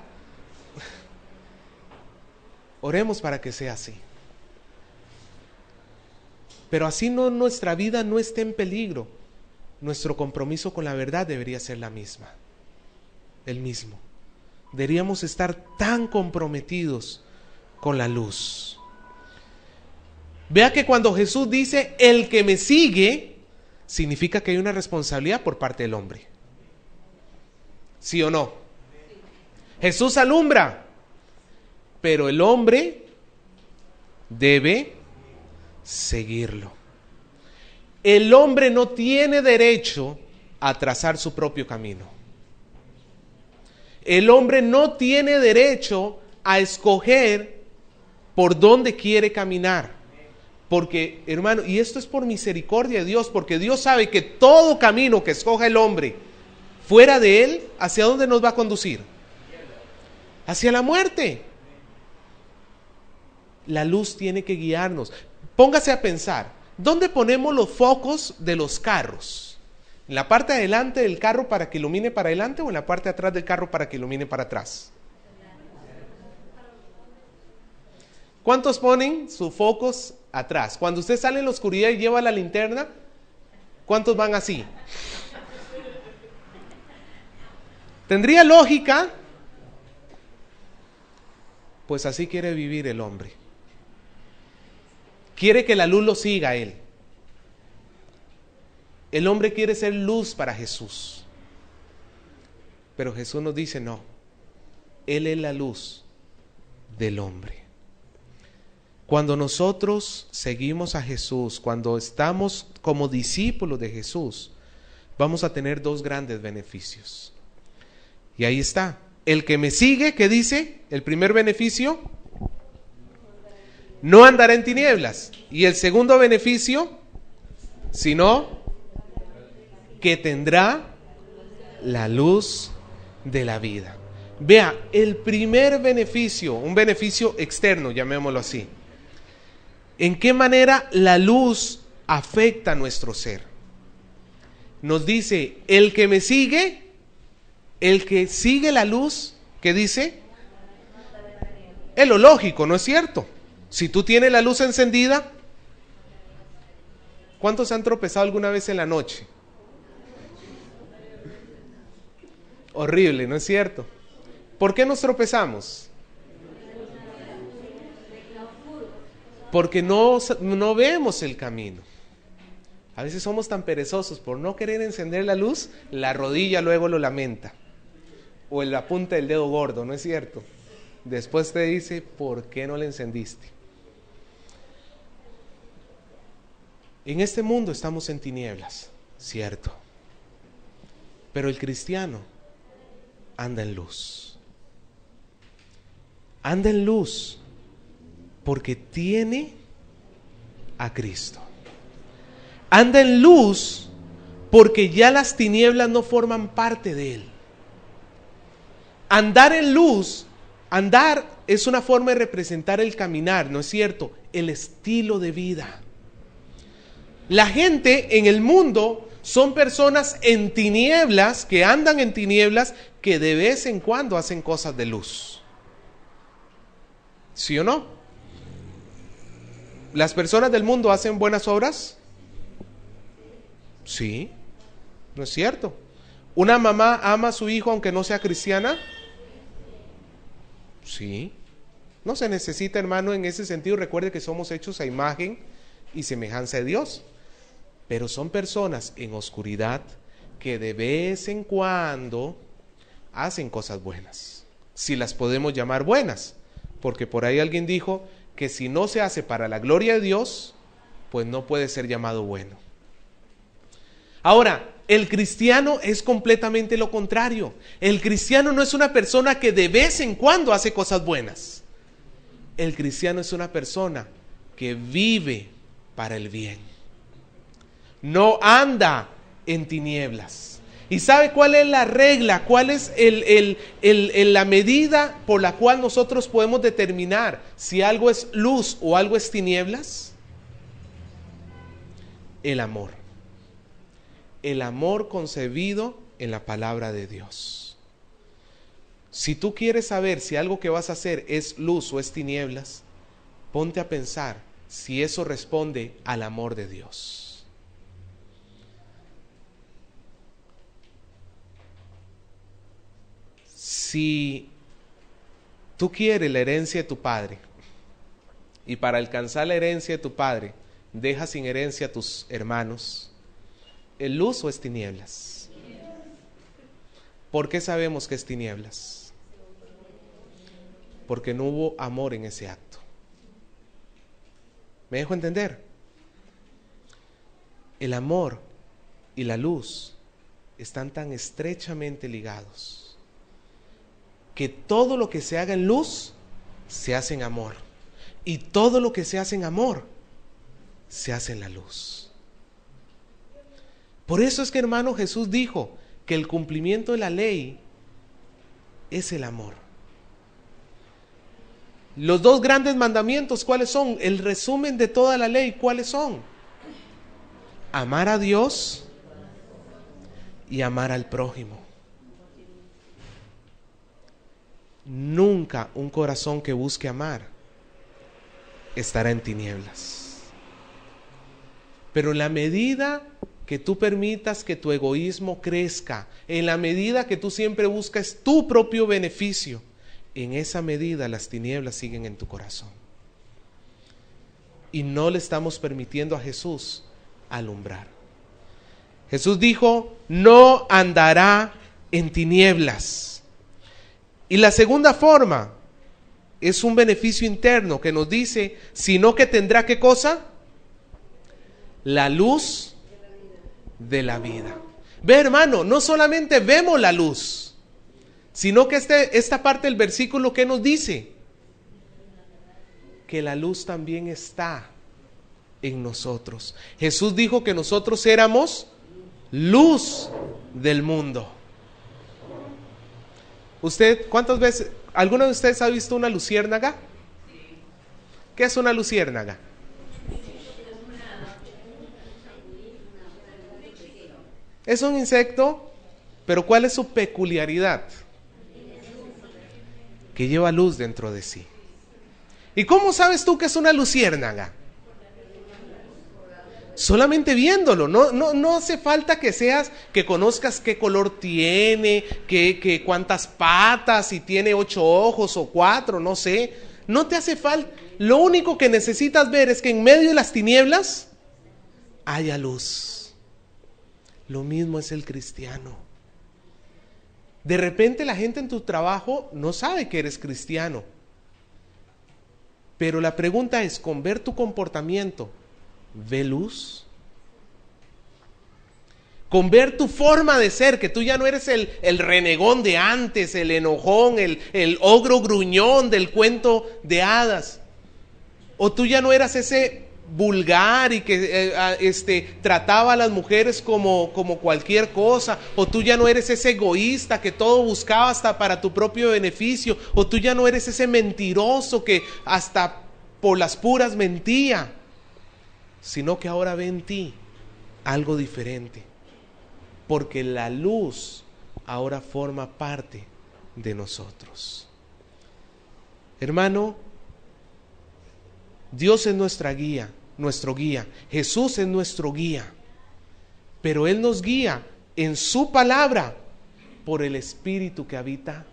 Oremos para que sea así. Pero así no, nuestra vida no esté en peligro. Nuestro compromiso con la verdad debería ser la misma. El mismo. Deberíamos estar tan comprometidos con la luz. Vea que cuando Jesús dice, el que me sigue, significa que hay una responsabilidad por parte del hombre. ¿Sí o no? Jesús alumbra, pero el hombre debe seguirlo. El hombre no tiene derecho a trazar su propio camino. El hombre no tiene derecho a escoger por dónde quiere caminar. Porque, hermano, y esto es por misericordia de Dios, porque Dios sabe que todo camino que escoja el hombre fuera de él, ¿hacia dónde nos va a conducir? Hacia la muerte. La luz tiene que guiarnos. Póngase a pensar, ¿dónde ponemos los focos de los carros? ¿En la parte de adelante del carro para que ilumine para adelante o en la parte de atrás del carro para que ilumine para atrás? ¿Cuántos ponen sus focos atrás? Cuando usted sale en la oscuridad y lleva la linterna, ¿cuántos van así? ¿Tendría lógica? Pues así quiere vivir el hombre. Quiere que la luz lo siga a él. El hombre quiere ser luz para Jesús. Pero Jesús nos dice no. Él es la luz del hombre. Cuando nosotros seguimos a Jesús, cuando estamos como discípulos de Jesús, vamos a tener dos grandes beneficios. Y ahí está. El que me sigue, ¿qué dice? El primer beneficio, no andará en tinieblas. Y el segundo beneficio, sino que tendrá la luz de la vida. Vea, el primer beneficio, un beneficio externo, llamémoslo así. ¿En qué manera la luz afecta a nuestro ser? Nos dice, el que me sigue, el que sigue la luz, ¿qué dice? Es lo lógico, ¿no es cierto? Si tú tienes la luz encendida, ¿cuántos han tropezado alguna vez en la noche? Horrible, ¿no es cierto? ¿Por qué nos tropezamos? Porque no vemos el camino. A veces somos tan perezosos por no querer encender la luz, la rodilla luego lo lamenta. O en la punta del dedo gordo, ¿no es cierto? Después te dice, ¿por qué no le encendiste? En este mundo estamos en tinieblas, cierto. Pero el cristiano anda en luz. Anda en luz porque tiene a Cristo. Anda en luz porque ya las tinieblas no forman parte de él. Andar en luz, andar es una forma de representar el caminar, ¿no es cierto? El estilo de vida. La gente en el mundo son personas en tinieblas, que andan en tinieblas, que de vez en cuando hacen cosas de luz. ¿Sí o no? ¿Las personas del mundo hacen buenas obras? Sí, ¿no es cierto? ¿Una mamá ama a su hijo aunque no sea cristiana? Sí. No se necesita, hermano, en ese sentido. Recuerde que somos hechos a imagen y semejanza de Dios. Pero son personas en oscuridad que de vez en cuando hacen cosas buenas. Si las podemos llamar buenas. Porque por ahí alguien dijo que si no se hace para la gloria de Dios, pues no puede ser llamado bueno. Ahora, El cristiano es completamente lo contrario. El cristiano no es una persona que de vez en cuando hace cosas buenas. El cristiano es una persona que vive para el bien. No anda en tinieblas. ¿Y sabe cuál es la regla? ¿Cuál es la medida por la cual nosotros podemos determinar si algo es luz o algo es tinieblas? El amor. El amor concebido en la palabra de Dios. Si tú quieres saber si algo que vas a hacer es luz o es tinieblas, ponte a pensar si eso responde al amor de Dios. Si tú quieres la herencia de tu padre y para alcanzar la herencia de tu padre dejas sin herencia a tus hermanos, ¿es luz o es tinieblas? ¿Por qué sabemos que es tinieblas? Porque no hubo amor en ese acto. ¿Me dejo entender? El amor y la luz están tan estrechamente ligados que todo lo que se haga en luz se hace en amor, y todo lo que se hace en amor se hace en la luz. Por eso es que, hermano, Jesús dijo que el cumplimiento de la ley es el amor. Los dos grandes mandamientos, ¿cuáles son? El resumen de toda la ley, ¿cuáles son? Amar a Dios y amar al prójimo. Nunca un corazón que busque amar estará en tinieblas. Pero en la medida que tú permitas que tu egoísmo crezca, en la medida que tú siempre buscas tu propio beneficio, en esa medida las tinieblas siguen en tu corazón. Y no le estamos permitiendo a Jesús alumbrar. Jesús dijo, no andará en tinieblas. Y la segunda forma es un beneficio interno que nos dice, sino que tendrá ¿qué cosa? La luz de la vida. Ve, hermano, no solamente vemos la luz, sino que esta parte del versículo, ¿qué nos dice? Que la luz también está en nosotros. Jesús dijo que nosotros éramos luz del mundo. ¿Cuántas veces, alguno de ustedes ha visto una luciérnaga? ¿Qué es una luciérnaga? Es un insecto, pero ¿cuál es su peculiaridad? Que lleva luz dentro de sí. ¿Y cómo sabes tú que es una luciérnaga? Solamente viéndolo, no hace falta que conozcas qué color tiene, que cuántas patas, si tiene 8 ojos o 4, no sé. No te hace falta. Lo único que necesitas ver es que en medio de las tinieblas haya luz. Lo mismo es el cristiano. De repente la gente en tu trabajo no sabe que eres cristiano. Pero la pregunta es, con ver tu comportamiento, ¿ve luz? Con ver tu forma de ser, que tú ya no eres el renegón de antes, el enojón, el ogro gruñón del cuento de hadas. O tú ya no eras ese vulgar y que trataba a las mujeres como cualquier cosa. O tú ya no eres ese egoísta que todo buscaba hasta para tu propio beneficio. O tú ya no eres ese mentiroso que hasta por las puras mentía. Sino que ahora ve en ti algo diferente, porque la luz ahora forma parte de nosotros. Hermano, Dios es nuestra guía, nuestro guía. Jesús es nuestro guía, pero Él nos guía en su palabra por el Espíritu que habita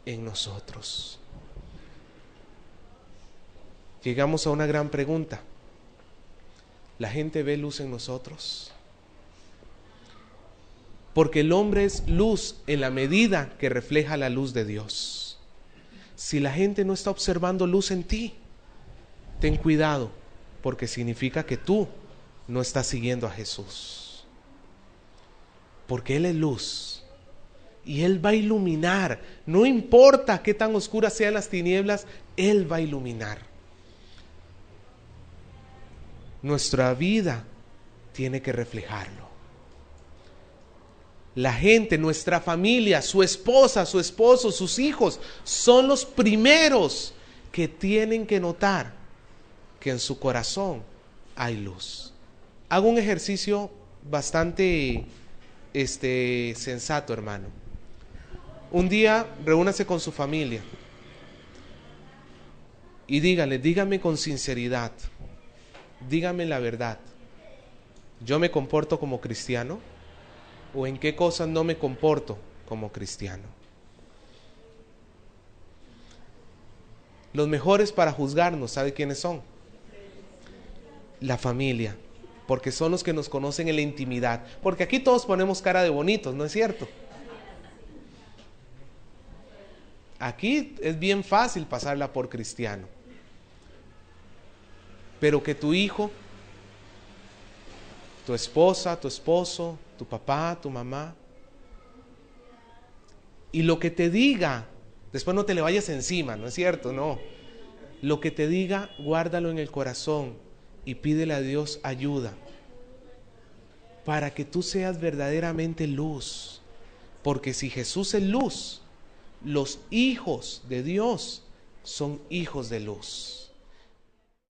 en nosotros. Llegamos a una gran pregunta. ¿La gente ve luz en nosotros? Porque el hombre es luz en la medida que refleja la luz de Dios. Si la gente no está observando luz en ti, ten cuidado, porque significa que tú no estás siguiendo a Jesús. porque Él es luz. Y Él va a iluminar. No importa qué tan oscuras sean las tinieblas, Él va a iluminar. Nuestra vida tiene que reflejarlo. La gente, nuestra familia, su esposa, su esposo, sus hijos, son los primeros que tienen que notar que en su corazón hay luz. Hago un ejercicio bastante sensato, hermano. Un día reúnase con su familia y dígame con sinceridad, dígame la verdad. ¿Yo me comporto como cristiano? ¿O en qué cosas no me comporto como cristiano? Los mejores para juzgarnos, ¿sabe quiénes son? La familia, porque son los que nos conocen en la intimidad. Porque aquí todos ponemos cara de bonitos, ¿no es cierto? Aquí es bien fácil pasarla por cristiano. Pero que tu hijo, tu esposa, tu esposo, tu papá, tu mamá, y lo que te diga, después no te le vayas encima, ¿no es cierto? No. Lo que te diga, guárdalo en el corazón y pídele a Dios ayuda para que tú seas verdaderamente luz. Porque si Jesús es luz, los hijos de Dios son hijos de luz.